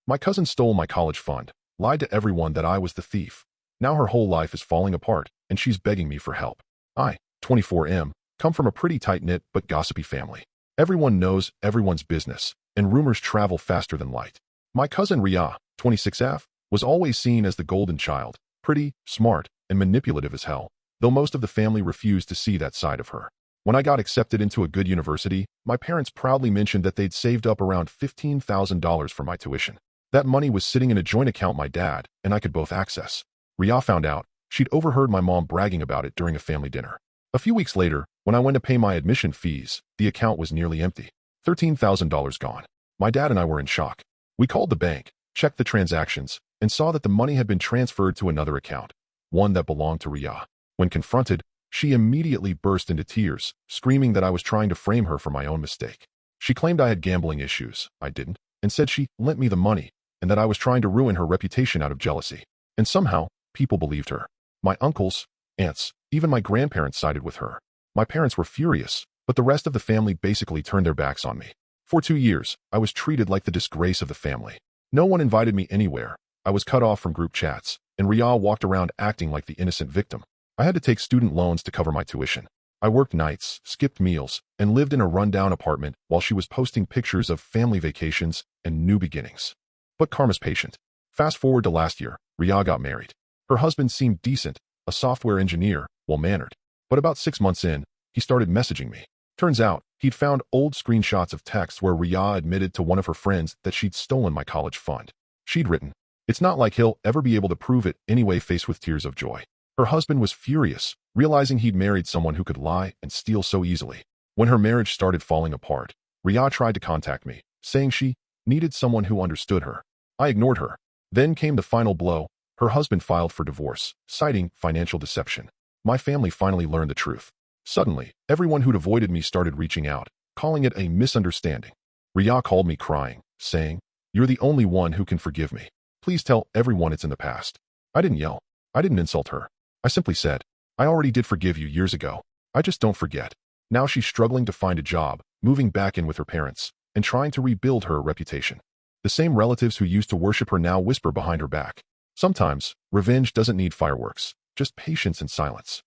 My cousin stole my college fund, lied to everyone that I was the thief. Now her whole life is falling apart, and she's begging me for help. I, 24M, come from a pretty tight-knit but gossipy family. Everyone knows everyone's business, and rumors travel faster than light. My cousin Ria, 26F, was always seen as the golden child, pretty, smart, and manipulative as hell, though most of the family refused to see that side of her. When I got accepted into a good university, my parents proudly mentioned that they'd saved up around $15,000 for my tuition. That money was sitting in a joint account my dad and I could both access. Ria found out. She'd overheard my mom bragging about it during a family dinner. A few weeks later, when I went to pay my admission fees, the account was nearly empty. $13,000 gone. My dad and I were in shock. We called the bank, checked the transactions, and saw that the money had been transferred to another account, one that belonged to Ria. When confronted, she immediately burst into tears, screaming that I was trying to frame her for my own mistake. She claimed I had gambling issues, I didn't, and said she lent me the money, and that I was trying to ruin her reputation out of jealousy. And somehow, people believed her. My uncles, aunts, even my grandparents sided with her. My parents were furious, but the rest of the family basically turned their backs on me. For 2 years, I was treated like the disgrace of the family. No one invited me anywhere. I was cut off from group chats, and Ria walked around acting like the innocent victim. I had to take student loans to cover my tuition. I worked nights, skipped meals, and lived in a rundown apartment while she was posting pictures of family vacations and new beginnings. But karma's patient. Fast forward to last year, Ria got married. Her husband seemed decent, a software engineer, well-mannered. But about 6 months in, he started messaging me. Turns out, he'd found old screenshots of texts where Ria admitted to one of her friends that she'd stolen my college fund. She'd written, "It's not like he'll ever be able to prove it anyway," faced with tears of joy. Her husband was furious, realizing he'd married someone who could lie and steal so easily. When her marriage started falling apart, Ria tried to contact me, saying she needed someone who understood her. I ignored her. Then came the final blow. Her husband filed for divorce, citing financial deception. My family finally learned the truth. Suddenly, everyone who'd avoided me started reaching out, calling it a misunderstanding. Ria called me crying, saying, "You're the only one who can forgive me. Please tell everyone it's in the past." I didn't yell. I didn't insult her. I simply said, "I already did forgive you years ago. I just don't forget." Now she's struggling to find a job, moving back in with her parents, and trying to rebuild her reputation. The same relatives who used to worship her now whisper behind her back. Sometimes, revenge doesn't need fireworks, just patience and silence.